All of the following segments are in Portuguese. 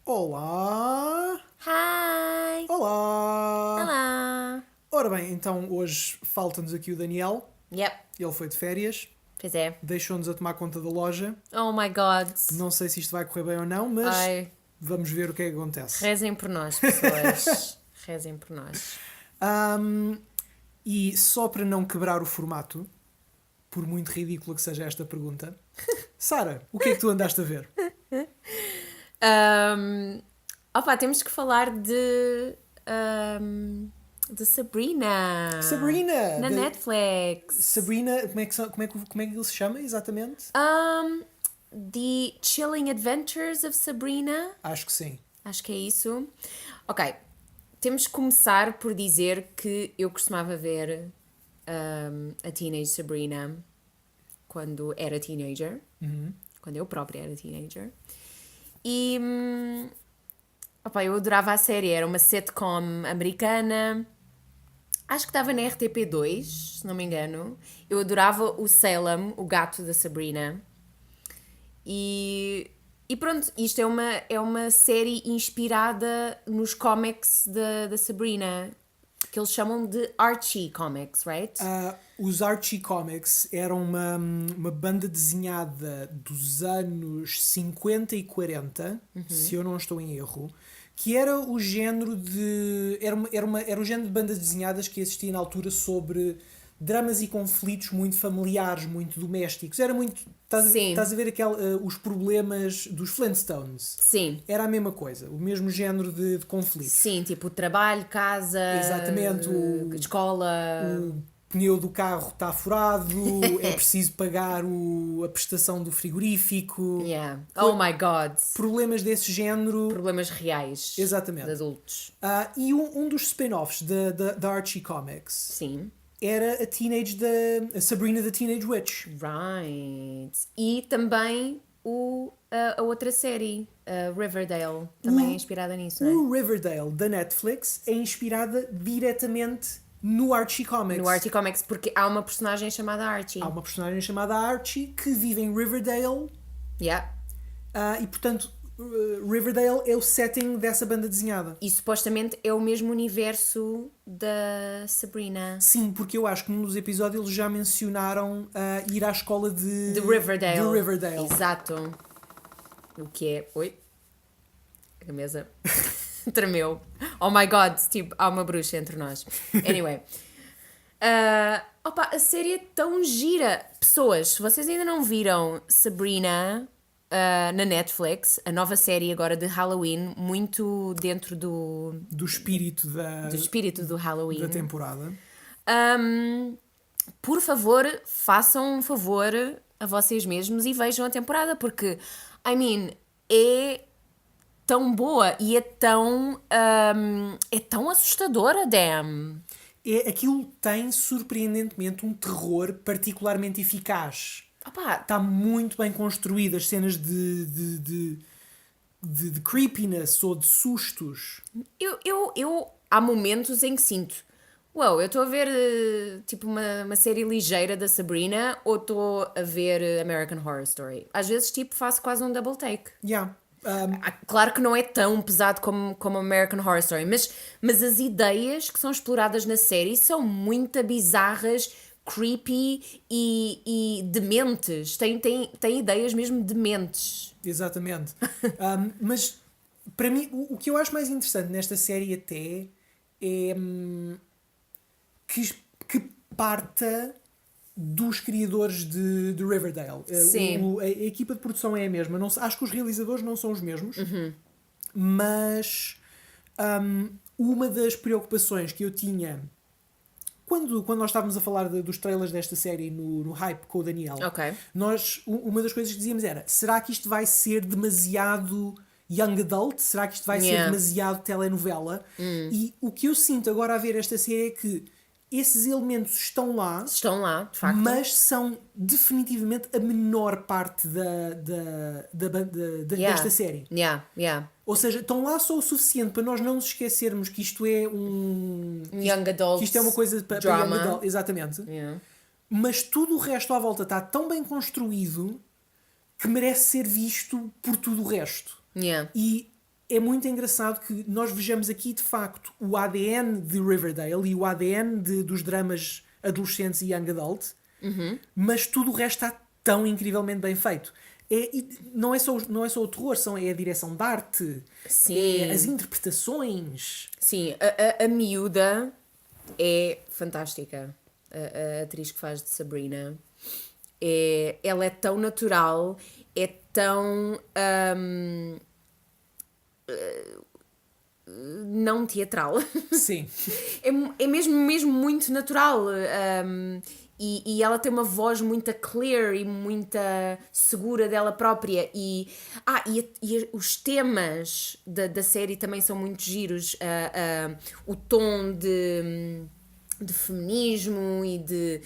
Olá! Hi! Olá! Olá! Ora bem, então hoje falta-nos aqui o Daniel. Yep, Ele foi de férias, pois é. deixou-nos a tomar conta da loja. Oh my god! Não sei se isto vai correr bem ou não, mas Ai, vamos ver o que é que acontece. rezem por nós, pessoas. Rezem por nós. E só para não quebrar o formato, por muito ridícula que seja esta pergunta, Sara, o que é que tu andaste a ver? Opa, temos que falar de Sabrina. Sabrina! Na Netflix. Sabrina, como é que ele se chama exatamente? The Chilling Adventures of Sabrina. Acho que sim. Acho que é isso. Ok, temos que começar por dizer que eu costumava ver a Teenage Sabrina quando era teenager. Quando eu própria era teenager. E opa, eu adorava a série. Era uma sitcom americana. Acho que estava na RTP2, se não me engano. Eu adorava o Salem, o gato da Sabrina. E pronto, isto é uma série inspirada nos comics da Sabrina, que eles chamam de Archie Comics, right? Os Archie Comics eram uma banda desenhada dos anos 50 e 40, se eu não estou em erro, que era o género de... Era o género de bandas desenhadas que existia na altura sobre dramas e conflitos muito familiares, muito domésticos. Era muito... Estás a ver os problemas dos Flintstones? Sim. Era a mesma coisa, o mesmo género de conflitos. Sim, tipo trabalho, casa, Exatamente, escola. O pneu do carro está furado, é preciso pagar a prestação do frigorífico. Yeah. Oh my god. Problemas desse género. Problemas reais. Exatamente. De adultos. E um dos spin-offs da Archie Comics Sim. era a Sabrina the Teenage Witch. Right. E também a outra série, Riverdale, também é inspirada nisso, não é? O Riverdale da Netflix é inspirada diretamente no Archie Comics. No Archie Comics, porque há uma personagem chamada Archie. Há uma personagem chamada Archie que vive em Riverdale. Yeah. E portanto, Riverdale é o setting dessa banda desenhada. E supostamente é o mesmo universo da Sabrina. Sim, porque eu acho que num dos episódios eles já mencionaram ir à escola de Riverdale. De Riverdale. Exato. O que é... Oi? A mesa tremeu. Oh my god, tipo, há uma bruxa entre nós. Anyway. Opa, a série é tão gira. Pessoas, se vocês ainda não viram Sabrina na Netflix, a nova série agora de Halloween, muito dentro do espírito do Halloween. da temporada. Por favor, façam um favor a vocês mesmos e vejam a temporada, porque, é tão boa e é tão assustadora, damn. Aquilo tem, surpreendentemente, um terror particularmente eficaz. Opa, Está muito bem construído, as cenas de creepiness ou de sustos. eu há momentos em que sinto, eu estou a ver tipo uma série ligeira da Sabrina ou estou a ver American Horror Story. Às vezes tipo faço quase um double take. Yeah. Claro que não é tão pesado como American Horror Story, mas as ideias que são exploradas na série são muito bizarras, creepy e dementes. Tem ideias mesmo dementes. Exatamente. Mas para mim, o que eu acho mais interessante nesta série até é que parta dos criadores de Riverdale. Sim. A equipa de produção é a mesma. Não, acho que os realizadores não são os mesmos. Mas uma das preocupações que eu tinha quando nós estávamos a falar dos trailers desta série no Hype com o Daniel, uma das coisas que dizíamos era: será que isto vai ser demasiado young adult? Será que isto vai ser demasiado telenovela? E o que eu sinto agora a ver esta série é que esses elementos estão lá, de facto, mas são definitivamente a menor parte desta série. Ou seja, estão lá só o suficiente para nós não nos esquecermos que isto é young adult, que isto é uma coisa para young adult, exatamente. Mas tudo o resto à volta está tão bem construído que merece ser visto por tudo o resto. Yeah. E é muito engraçado que nós vejamos aqui, de facto, o ADN de Riverdale e o ADN dos dramas adolescentes e young adult, mas tudo o resto está tão incrivelmente bem feito. Não é só o terror, é a direção de arte, Sim. é as interpretações. Sim, a miúda é fantástica. A atriz que faz de Sabrina. Ela é tão natural, é tão não teatral. Sim. É mesmo muito natural. E ela tem uma voz muito clear e muito segura dela própria. E os temas da série também são muito giros. O tom de feminismo e de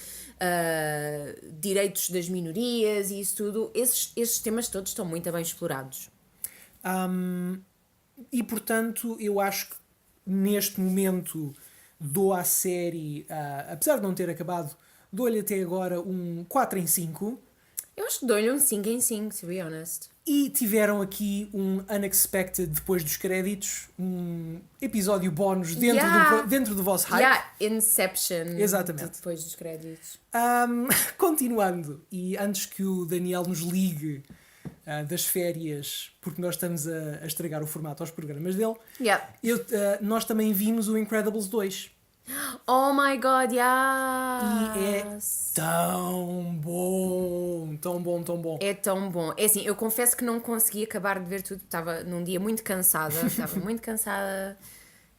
direitos das minorias e isso tudo. Esses temas todos estão muito bem explorados. E portanto, eu acho que neste momento dou à série, apesar de não ter acabado, dou-lhe até agora um 4 em 5. Eu acho que dou-lhe um 5 em 5, to be honest. E tiveram aqui um unexpected depois dos créditos, um episódio bónus dentro do vosso hype. Inception. Exatamente. Depois dos créditos. Continuando, e antes que o Daniel nos ligue das férias, porque nós estamos a estragar o formato aos programas dele, nós também vimos o Incredibles 2. Oh my god, yes! E é tão bom, tão bom, tão bom. É tão bom. É assim, eu confesso que não consegui acabar de ver tudo, estava num dia muito cansada,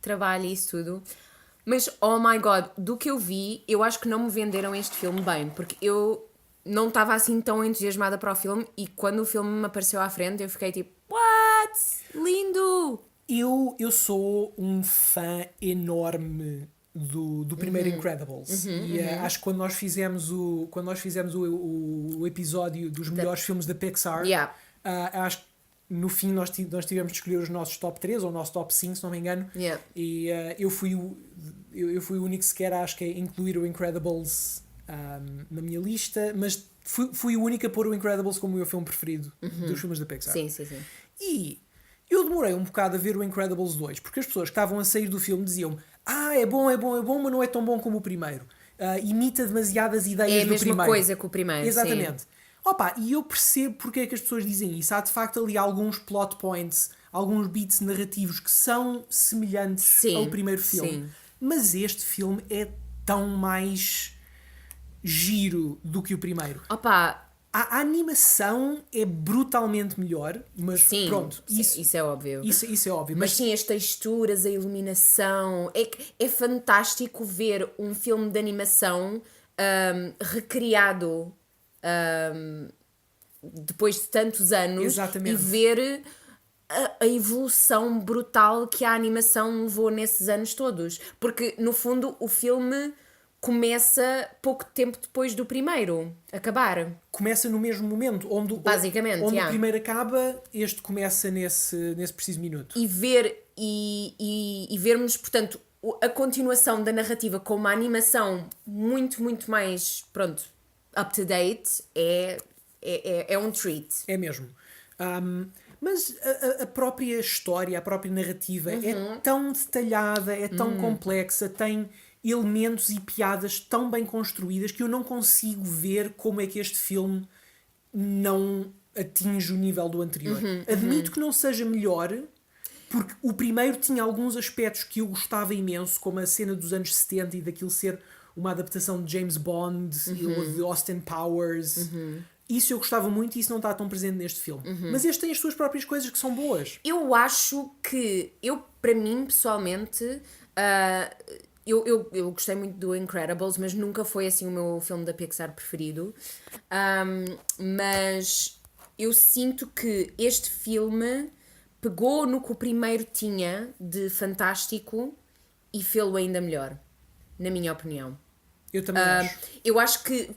trabalho e isso tudo. Mas, oh my god, do que eu vi, eu acho que não me venderam este filme bem, porque eu não estava assim tão entusiasmada para o filme e quando o filme me apareceu à frente eu fiquei tipo, what? Lindo! Eu sou um fã enorme do primeiro Incredibles e acho que quando nós fizemos o episódio dos melhores filmes da Pixar, acho que no fim nós tivemos de escolher os nossos top 3 ou o nosso top 5, se não me engano, e eu fui o único sequer, acho que é incluir o Incredibles na minha lista, mas fui o único a pôr o Incredibles como o meu filme preferido dos filmes da Pixar. Sim. E eu demorei um bocado a ver o Incredibles 2, porque as pessoas que estavam a sair do filme diziam-me é bom, mas não é tão bom como o primeiro. Imita demasiadas ideias do primeiro. É a mesma coisa que o primeiro. Exatamente. E eu percebo porque é que as pessoas dizem isso. Há de facto ali alguns plot points, alguns beats narrativos que são semelhantes ao primeiro filme. Mas este filme é tão mais giro do que o primeiro. A animação é brutalmente melhor, mas pronto. Isso é óbvio. Isso é óbvio. Mas sim, as texturas, a iluminação. É fantástico ver um filme de animação recriado depois de tantos anos. Exatamente. E ver a evolução brutal que a animação levou nesses anos todos. Porque, no fundo, o filme começa pouco tempo depois do primeiro acabar. Começa no mesmo momento, onde o primeiro acaba, este começa nesse preciso minuto. E vermos, portanto, a continuação da narrativa com uma animação muito, muito mais, up to date, é um treat. É mesmo. Mas a própria história, a própria narrativa é tão detalhada, é tão complexa, tem elementos e piadas tão bem construídas que eu não consigo ver como é que este filme não atinge o nível do anterior. Admito que não seja melhor, porque o primeiro tinha alguns aspectos que eu gostava imenso, como a cena dos anos 70 e daquilo ser uma adaptação de James Bond ou de Austin Powers. Isso eu gostava muito e isso não está tão presente neste filme. Mas este tem as suas próprias coisas que são boas. Eu acho que, para mim, pessoalmente, eu gostei muito do Incredibles, mas nunca foi assim o meu filme da Pixar preferido. Mas eu sinto que este filme pegou no que o primeiro tinha de fantástico e fê-lo ainda melhor, na minha opinião. Eu também acho. Eu acho que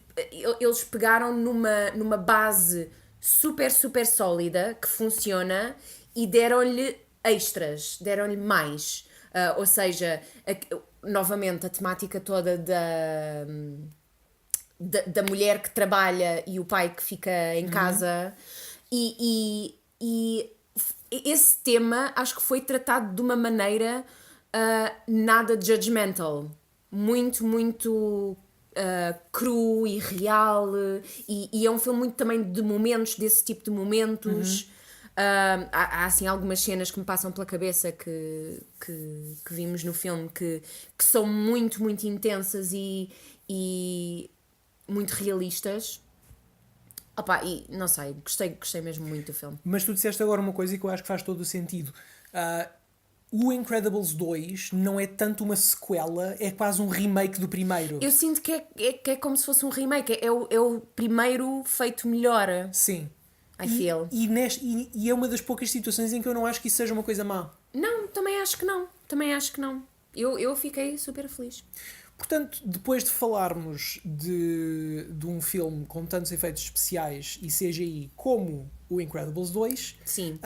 eles pegaram numa base super, super sólida, que funciona, e deram-lhe extras, deram-lhe mais. Ou seja, novamente a temática toda da mulher que trabalha e o pai que fica em casa, e esse tema acho que foi tratado de uma maneira nada judgmental. Muito, muito cru e real. E é um filme muito também de momentos, desse tipo de momentos. Há assim algumas cenas que me passam pela cabeça que vimos no filme que são muito, muito intensas e muito realistas. Opa, e não sei, gostei mesmo muito do filme. Mas tu disseste agora uma coisa que eu acho que faz todo o sentido. O Incredibles 2 não é tanto uma sequela, é quase um remake do primeiro. Eu sinto que é como se fosse um remake, é o primeiro feito melhor. Sim. I feel. E é uma das poucas situações em que eu não acho que isso seja uma coisa má. Não, também acho que não. Eu fiquei super feliz. Portanto, depois de falarmos de um filme com tantos efeitos especiais e CGI como o Incredibles 2, Sim.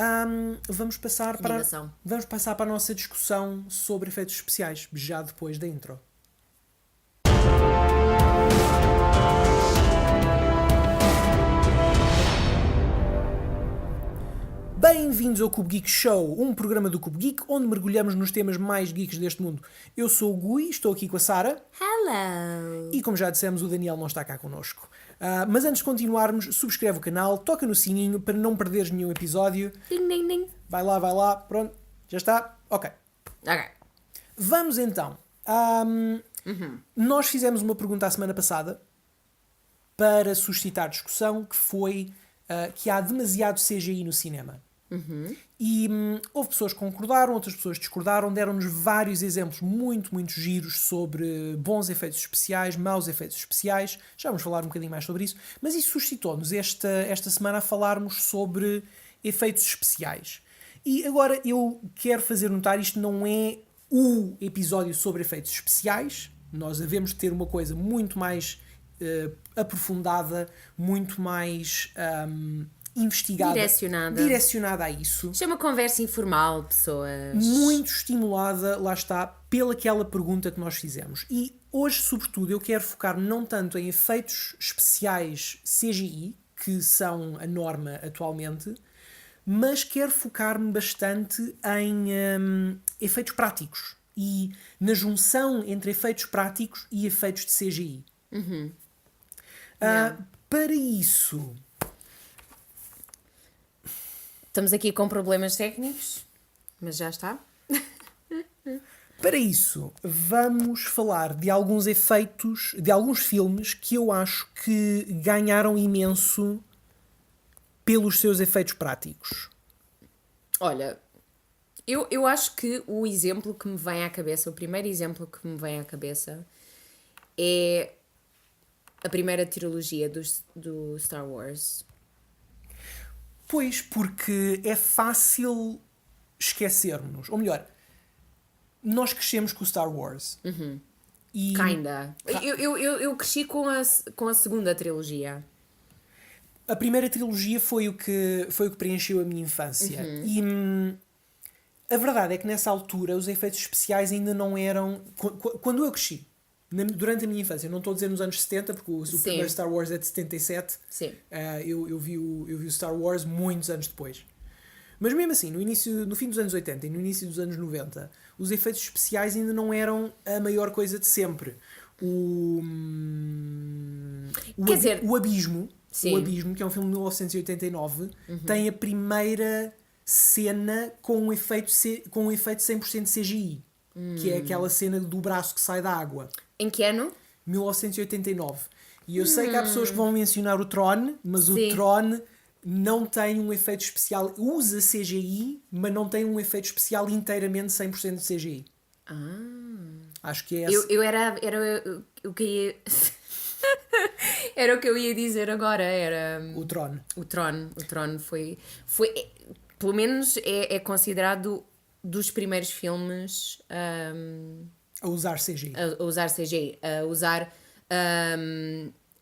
vamos passar para a nossa discussão sobre efeitos especiais, já depois da intro. Bem-vindos ao Cube Geek Show, um programa do Cube Geek onde mergulhamos nos temas mais geeks deste mundo. Eu sou o Gui, estou aqui com a Sara. Hello! E como já dissemos, o Daniel não está cá connosco. Mas antes de continuarmos, subscreve o canal, toca no sininho para não perderes nenhum episódio. Ding, ding, ding. Vai lá, pronto, já está? Ok. Vamos então. Nós fizemos uma pergunta a semana passada para suscitar discussão, que foi que há demasiado CGI no cinema. E houve pessoas que concordaram, outras pessoas discordaram, deram-nos vários exemplos muito, muito giros sobre bons efeitos especiais, maus efeitos especiais. Já vamos falar um bocadinho mais sobre isso, mas isso suscitou-nos esta semana a falarmos sobre efeitos especiais. E agora eu quero fazer notar, isto não é o episódio sobre efeitos especiais, nós devemos ter uma coisa muito mais aprofundada, muito mais investigada, direcionada a isso. Isto é uma conversa informal, pessoas. Muito estimulada, lá está, pelaquela pergunta que nós fizemos. E hoje, sobretudo, eu quero focar não tanto em efeitos especiais CGI, que são a norma atualmente, mas quero focar-me bastante em efeitos práticos e na junção entre efeitos práticos e efeitos de CGI. Para isso... Estamos aqui com problemas técnicos, mas já está. Para isso, vamos falar de alguns efeitos, de alguns filmes que eu acho que ganharam imenso pelos seus efeitos práticos. Olha, eu acho que o exemplo que me vem à cabeça, o primeiro exemplo que me vem à cabeça é a primeira trilogia do Star Wars. Pois, porque é fácil esquecermos. Ou melhor, nós crescemos com o Star Wars. E... Kinda. Eu cresci com a segunda trilogia. A primeira trilogia foi o que preencheu a minha infância. E a verdade é que nessa altura os efeitos especiais ainda não eram... Quando eu cresci, durante a minha infância, não estou a dizer nos anos 70, porque o primeiro Star Wars é de 77. Sim. Eu vi o Star Wars muitos anos depois. Mas mesmo assim, no fim dos anos 80 e no início dos anos 90, os efeitos especiais ainda não eram a maior coisa de sempre. O Abismo, que é um filme de 1989, tem a primeira cena com um efeito 100% CGI, que é aquela cena do braço que sai da água. Em que ano? 1989. E eu sei que há pessoas que vão mencionar o Tron, mas o Tron não tem um efeito especial. Usa CGI, mas não tem um efeito especial inteiramente 100% de CGI. Acho que é essa. Era o que ia... Era o que eu ia dizer agora. Era o Tron. O Tron foi pelo menos é considerado dos primeiros filmes... A usar CGI. A usar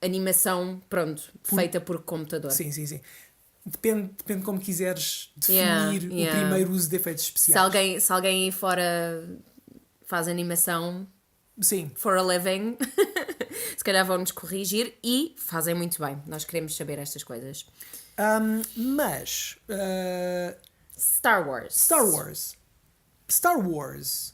animação, feita por computador. Sim. Depende de como quiseres definir o primeiro uso de efeitos especiais. Se alguém aí fora faz animação for a living, se calhar vão-nos corrigir e fazem muito bem. Nós queremos saber estas coisas. Mas Star Wars. Star Wars. Star Wars.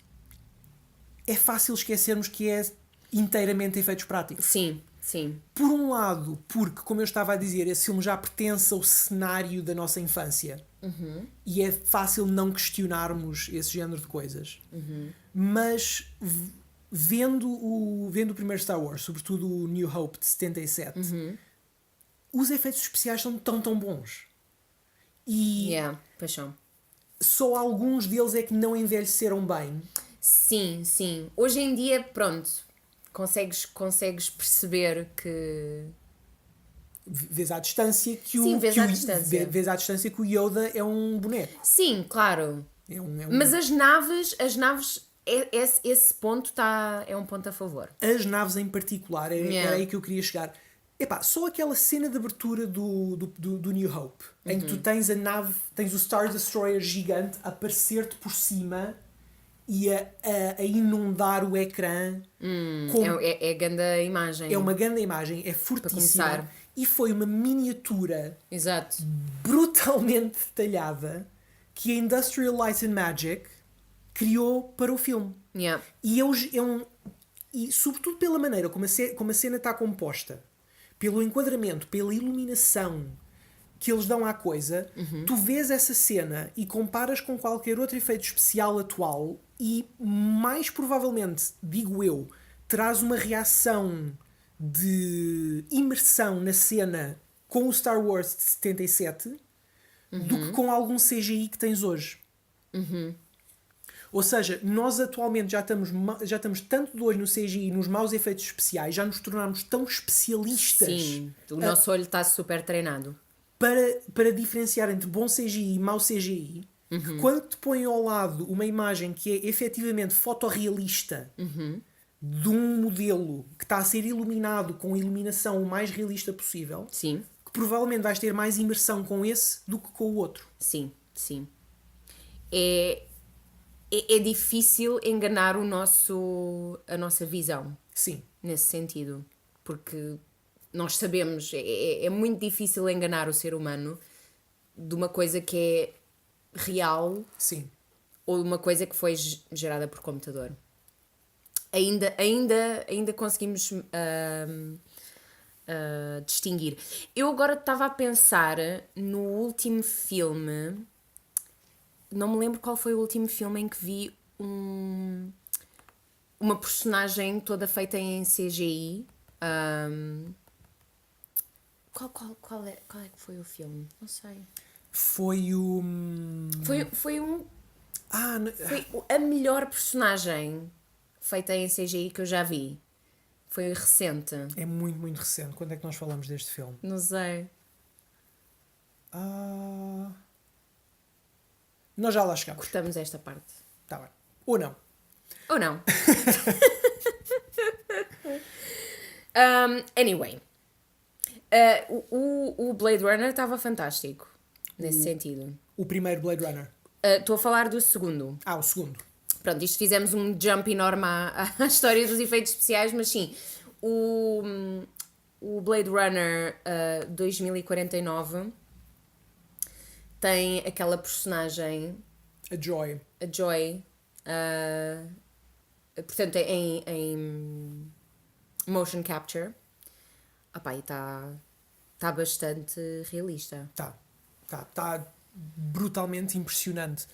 É fácil esquecermos que é inteiramente efeitos práticos. Sim, sim. Por um lado, porque, como eu estava a dizer, esse filme já pertence ao cenário da nossa infância. E é fácil não questionarmos esse género de coisas. Mas vendo o primeiro Star Wars, sobretudo o New Hope de 77, os efeitos especiais são tão bons. E paixão. só alguns deles é que não envelheceram bem. Sim, sim. Hoje em dia, pronto, consegues perceber que... Vês à distância que o... Sim, vês que à o- distância. Vês à distância que o Yoda é um boneco. Sim, claro. Mas as naves, esse ponto é um ponto a favor. As naves em particular, era Yeah. aí que eu queria chegar. Epá, só aquela cena de abertura do New Hope, em que tu tens a nave, tens o Star Destroyer gigante a aparecer-te por cima e a inundar o ecrã. É grande a imagem. É uma grande imagem, é fortíssima. começar. E foi uma miniatura Exato. brutalmente detalhada que a Industrial Light and Magic criou para o filme. Yeah. E sobretudo pela maneira como a cena está composta, pelo enquadramento, pela iluminação que eles dão à coisa, tu vês essa cena e comparas com qualquer outro efeito especial atual e mais provavelmente, digo eu, terás uma reação de imersão na cena com o Star Wars de 77 do que com algum CGI que tens hoje. Ou seja, nós atualmente já estamos tanto de olho no CGI e nos maus efeitos especiais, já nos tornamos tão especialistas Sim, o nosso olho está super treinado. para diferenciar entre bom CGI e mau CGI, que quando te põem ao lado uma imagem que é efetivamente fotorrealista de um modelo que está a ser iluminado com a iluminação o mais realista possível, Sim, que provavelmente vais ter mais imersão com esse do que com o outro. sim, sim. É difícil enganar a nossa visão Sim. nesse sentido, porque nós sabemos, é muito difícil enganar o ser humano de uma coisa que é real Sim. ou de uma coisa que foi gerada por computador. Ainda conseguimos distinguir. Eu agora estava a pensar no último filme, não me lembro qual foi o último filme em que vi uma personagem toda feita em CGI. Qual é que foi o filme? Não sei. Foi o... Foi Foi a melhor personagem feita em CGI que eu já vi. Foi recente. É muito recente. Quando é que nós falamos deste filme? Não sei. Nós já lá chegamos. Cortamos esta parte. Tá bem. Ou não. Ou não? Anyway. O Blade Runner estava fantástico. Nesse sentido. O primeiro Blade Runner. Estou a falar do segundo. O segundo. Pronto, isto fizemos um jump enorme à história dos efeitos especiais, mas sim, o Blade Runner 2049 tem aquela personagem, A Joy. a Joy, portanto, em motion capture. E está bastante realista. Tá brutalmente impressionante.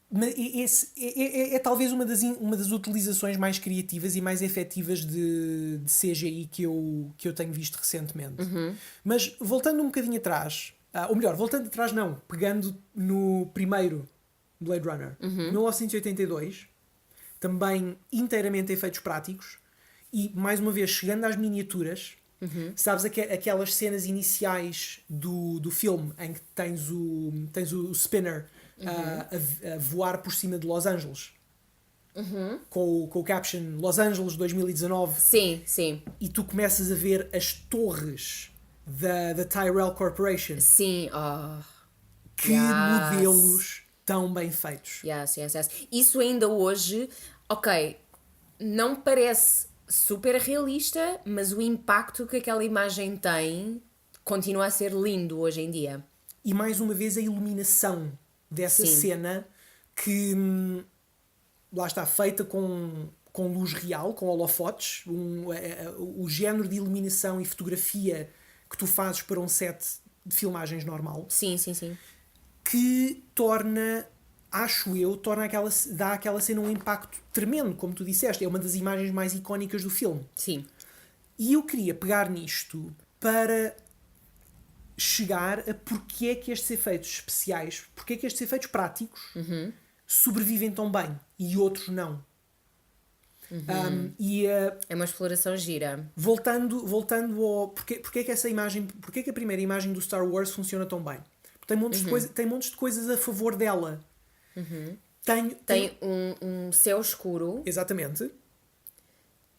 Mas é talvez uma das utilizações mais criativas e mais efetivas de CGI que eu tenho visto recentemente. Mas voltando um bocadinho atrás, ou melhor, voltando atrás não, pegando no primeiro Blade Runner, 1982, também inteiramente efeitos práticos, e mais uma vez chegando às miniaturas. Sabes aquelas cenas iniciais do filme em que tens o Spinner a voar por cima de Los Angeles com o caption Los Angeles 2019. Sim. E tu começas a ver as torres da Tyrell Corporation. Sim, Que modelos tão bem feitos. Yes. Isso ainda hoje, ok, não parece super realista, mas o impacto que aquela imagem tem continua a ser lindo hoje em dia. E mais uma vez a iluminação dessa cena que lá está feita com luz real, com holofotes, o género de iluminação e fotografia que tu fazes para um set de filmagens normal. Sim, sim, sim. Que torna, acho eu, dá àquela cena um impacto tremendo, como tu disseste. É uma das imagens mais icónicas do filme. Sim. E eu queria pegar nisto para chegar a porque é que estes efeitos especiais, porque é que estes efeitos práticos sobrevivem tão bem e outros não. É uma exploração gira. Voltando ao... Porque é que essa imagem... Porque é que a primeira imagem do Star Wars funciona tão bem? Porque tem montes de coisas a favor dela. Tem um céu escuro. Exatamente.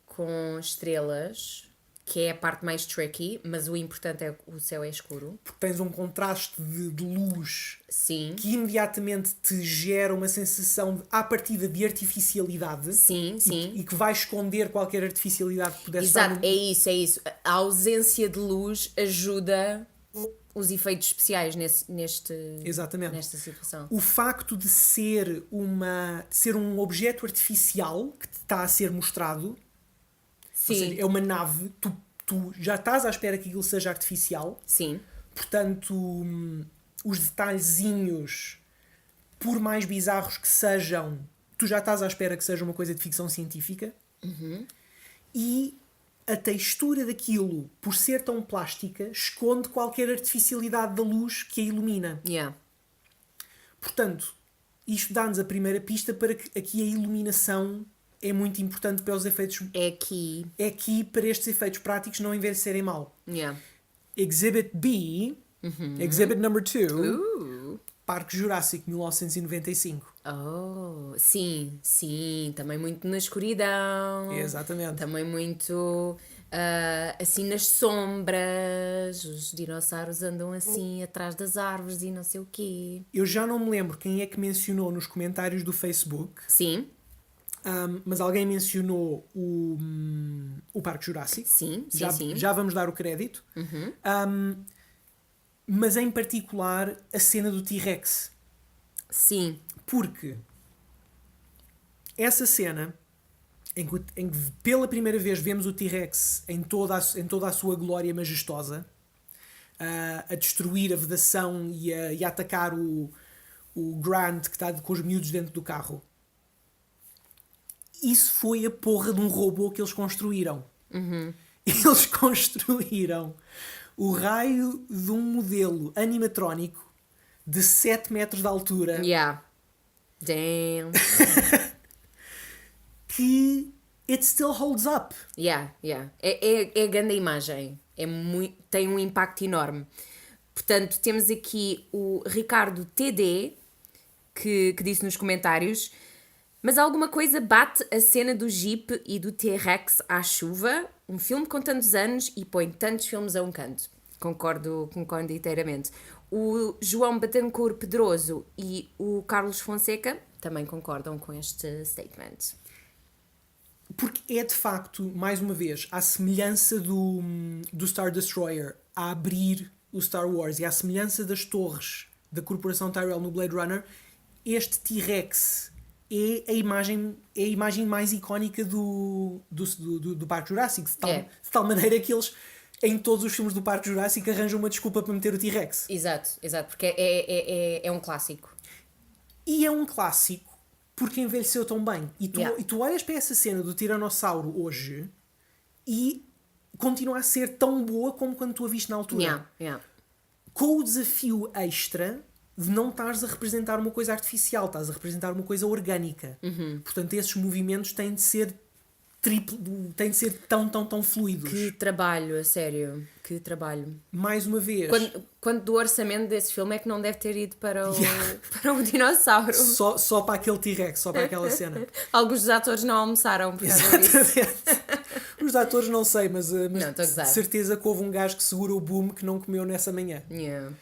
Com estrelas, que é a parte mais tricky, mas o importante é que o céu é escuro. Porque tens um contraste de luz. Sim. Que imediatamente te gera uma sensação, à partida, de artificialidade. Sim, sim. E que vai esconder qualquer artificialidade que pudesse Exato, estar no... é isso. A ausência de luz ajuda os efeitos especiais Exatamente. nesta situação. O facto de ser um objeto artificial que te está a ser mostrado, Sim. ou seja, é uma nave, tu já estás à espera que aquilo seja artificial. Sim. Portanto, os detalhezinhos, por mais bizarros que sejam, tu já estás à espera que seja uma coisa de ficção científica. E a textura daquilo, por ser tão plástica, esconde qualquer artificialidade da luz que a ilumina. Yeah. Portanto, isto dá-nos a primeira pista para que aqui a iluminação é muito importante para os efeitos. É aqui para estes efeitos práticos não envelhecerem mal. Yeah. Exhibit B, Exhibit number 2, Parque Jurássico, 1995. Oh, sim, sim. Também muito na escuridão. Exatamente. Também muito assim nas sombras. Os dinossauros andam assim atrás das árvores e não sei o quê. Eu já não me lembro quem é que mencionou nos comentários do Facebook. Sim. Mas alguém mencionou o Parque Jurássico. Sim, sim, sim. Já vamos dar o crédito. Mas em particular a cena do T-Rex. Sim. Porque essa cena em que pela primeira vez vemos o T-Rex em toda a sua glória majestosa, a destruir a vedação e a atacar o Grant que está com os miúdos dentro do carro. Isso foi a porra de um robô que eles construíram. Eles construíram o raio de um modelo animatrónico de 7 metros de altura. Yeah. Damn. Que it still holds up. Yeah. É grande a imagem. Tem um impacto enorme. Portanto, temos aqui o Ricardo TD que disse nos comentários: mas alguma coisa bate a cena do Jeep e do T-Rex à chuva? Um filme com tantos anos e põe tantos filmes a um canto. Concordo inteiramente. O João Batancourt Pedroso e o Carlos Fonseca também concordam com este statement. Porque é de facto, mais uma vez, à semelhança do Star Destroyer a abrir o Star Wars e à semelhança das torres da Corporação Tyrell no Blade Runner, este T-Rex é a imagem mais icónica do Parque Jurássico. De tal maneira que eles, em todos os filmes do Parque Jurássico, arranjam uma desculpa para meter o T-Rex. Exato, porque é um clássico. E é um clássico porque envelheceu tão bem. E tu olhas para essa cena do Tiranossauro hoje e continua a ser tão boa como quando tu a viste na altura. Com o desafio extra de não estares a representar uma coisa artificial, estás a representar uma coisa orgânica. Portanto, esses movimentos têm de ser têm de ser tão fluidos. Que trabalho, a sério. Que trabalho. Mais uma vez. Quanto do orçamento desse filme é que não deve ter ido para o dinossauro? Só para aquele T-Rex, só para aquela cena. Alguns dos atores não almoçaram por causa disso. Os atores não sei, mas de certeza que houve um gajo que segura o boom que não comeu nessa manhã. Yeah.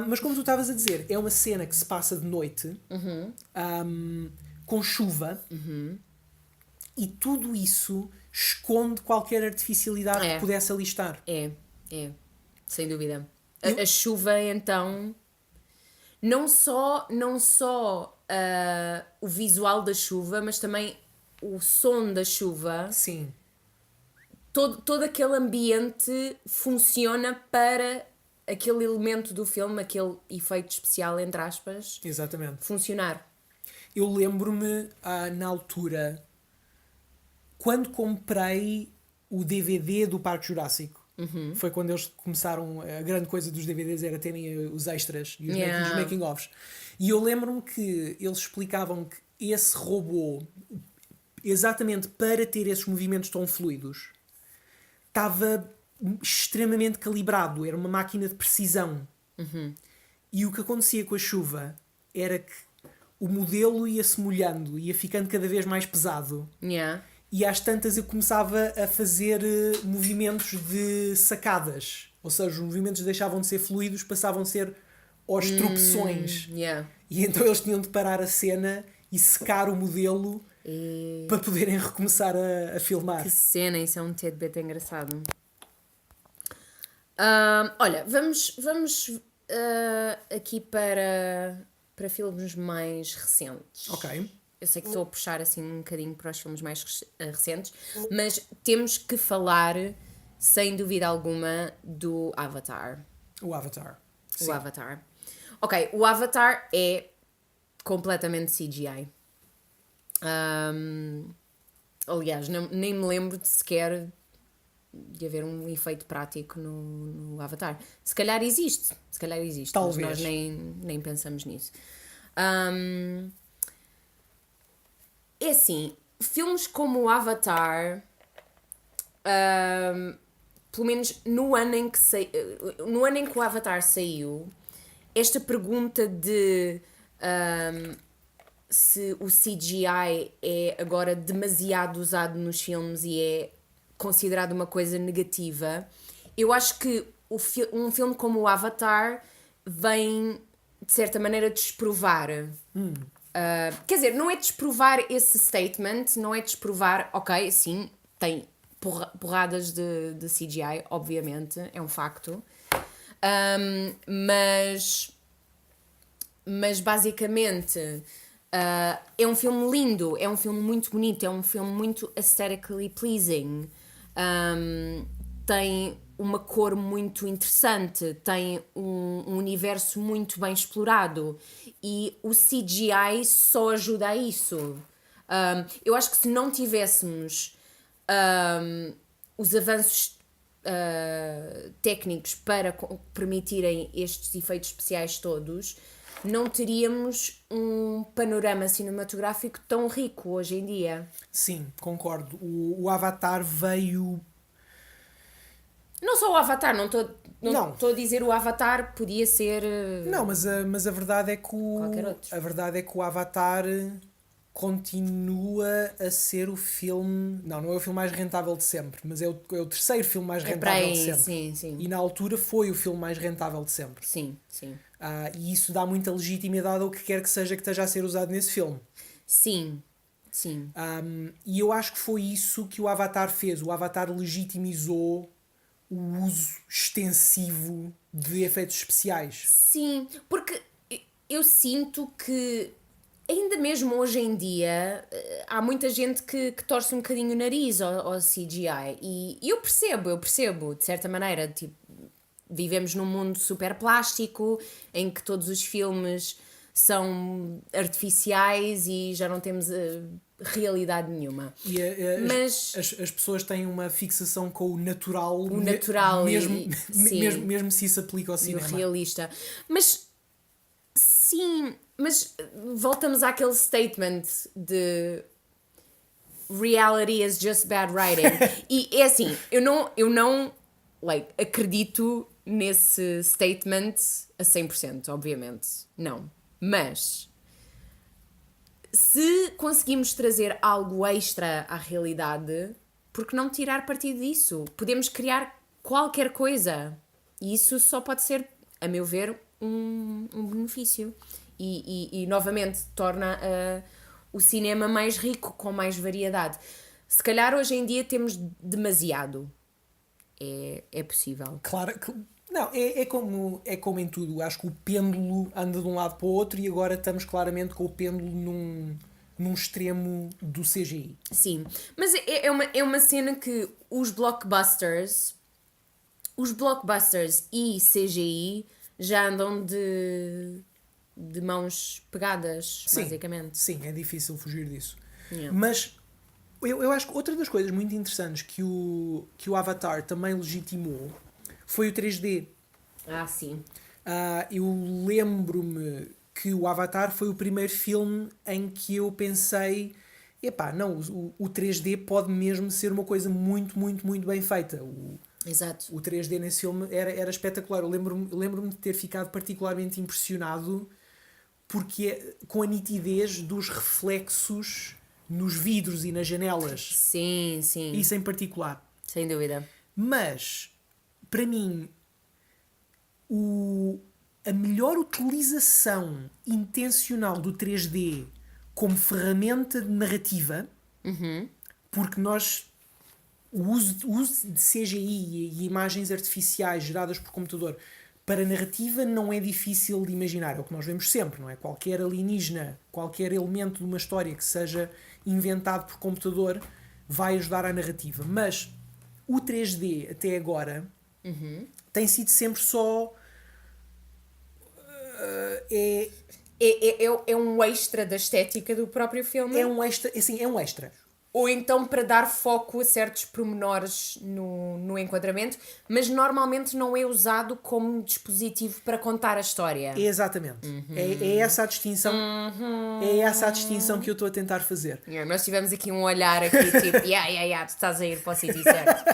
Mas como tu estavas a dizer, é uma cena que se passa de noite, com chuva, e tudo isso esconde qualquer artificialidade que pudesse alistar. É, sem dúvida. A chuva, então, Não só o visual da chuva, mas também o som da chuva. Sim. Todo aquele ambiente funciona para aquele elemento do filme, aquele efeito especial, entre aspas, Exatamente. funcionar. Eu lembro-me, na altura, quando comprei o DVD do Parque Jurássico. Foi quando eles começaram. A grande coisa dos DVDs era terem os extras e os making-ofs. E eu lembro-me que eles explicavam que esse robô, exatamente para ter esses movimentos tão fluidos, estava extremamente calibrado. Era uma máquina de precisão. E o que acontecia com a chuva era que o modelo ia-se molhando, ia ficando cada vez mais pesado. Yeah. E às tantas eu começava a fazer movimentos de sacadas. Ou seja, os movimentos deixavam de ser fluidos, passavam a ser aos tropeções. Yeah. E então eles tinham de parar a cena e secar o modelo para poderem recomeçar a filmar. Que cena, isso é um tidbit engraçado. Olha, vamos aqui para filmes mais recentes. Ok. Eu sei que estou a puxar assim um bocadinho para os filmes mais recentes, mas temos que falar, sem dúvida alguma, do Avatar. O Avatar. O Avatar. Ok, o Avatar é completamente CGI. Aliás, nem me lembro de sequer de haver um efeito prático no Avatar. Se calhar existe. Talvez. Mas nós nem pensamos nisso. É assim, filmes como o Avatar, pelo menos no ano em que o Avatar saiu, esta pergunta de se o CGI é agora demasiado usado nos filmes e é considerado uma coisa negativa, eu acho que um filme como o Avatar vem, de certa maneira, desprovar. Quer dizer, não é desprovar esse statement, não é desprovar, ok, sim, tem porradas de CGI, obviamente, é um facto, mas basicamente é um filme lindo, é um filme muito bonito, é um filme muito aesthetically pleasing, tem uma cor muito interessante, tem um universo muito bem explorado e o CGI só ajuda a isso. Eu acho que se não tivéssemos os avanços técnicos para permitirem estes efeitos especiais todos, não teríamos um panorama cinematográfico tão rico hoje em dia. Sim, concordo. O Avatar veio... Não só o Avatar, não estou a dizer o Avatar, podia ser... Não, mas a verdade é que qualquer outro. A verdade é que o Avatar continua a ser o filme... Não é o filme mais rentável de sempre, mas é o terceiro filme mais rentável de sempre. Sim, sim. E na altura foi o filme mais rentável de sempre. Sim. E isso dá muita legitimidade ao que quer que seja que esteja a ser usado nesse filme. Sim. E eu acho que foi isso que o Avatar fez. O Avatar legitimizou o uso extensivo de efeitos especiais. Sim, porque eu sinto que ainda mesmo hoje em dia há muita gente que torce um bocadinho o nariz ao CGI e eu percebo de certa maneira, tipo, vivemos num mundo super plástico em que todos os filmes são artificiais e já não temos realidade nenhuma. E mas as pessoas têm uma fixação com o natural, sim, mesmo se isso aplica ao e o cinema. realista. Mas sim, mas voltamos àquele statement de reality is just bad writing. E é assim, eu não acredito nesse statement a 100%, obviamente. Não. Mas se conseguimos trazer algo extra à realidade, por que não tirar partido disso? Podemos criar qualquer coisa. E isso só pode ser, a meu ver, um benefício. E novamente torna o cinema mais rico, com mais variedade. Se calhar hoje em dia temos demasiado. É possível. Claro, Não, é como em tudo. Acho que o pêndulo anda de um lado para o outro e agora estamos claramente com o pêndulo num extremo do CGI. Sim, mas é uma cena que os blockbusters e CGI já andam de mãos pegadas, Sim, basicamente. sim, é difícil fugir disso. Yeah. Mas eu acho que outra das coisas muito interessantes que o Avatar também legitimou foi o 3D. Ah, sim. Eu lembro-me que o Avatar foi o primeiro filme em que eu pensei: epá, não, o 3D pode mesmo ser uma coisa muito, muito, muito bem feita. Exato. O 3D nesse filme era espetacular. Eu lembro-me de ter ficado particularmente impressionado porque com a nitidez dos reflexos nos vidros e nas janelas. Sim, sim. Isso em particular. Sem dúvida. Mas, para mim, a melhor utilização intencional do 3D como ferramenta de narrativa, porque o uso de CGI e imagens artificiais geradas por computador para narrativa não é difícil de imaginar. É o que nós vemos sempre, não é? Qualquer alienígena, qualquer elemento de uma história que seja inventado por computador vai ajudar à narrativa. Mas o 3D, até agora, tem sido sempre só... É um extra da estética do próprio filme. É um extra. Assim, é um extra. Ou então para dar foco a certos pormenores no enquadramento, mas normalmente não é usado como dispositivo para contar a história. Exatamente. É essa a distinção. É essa a distinção que eu estou a tentar fazer. Nós tivemos aqui um olhar aqui tipo, tu estás a ir para o sítio certo.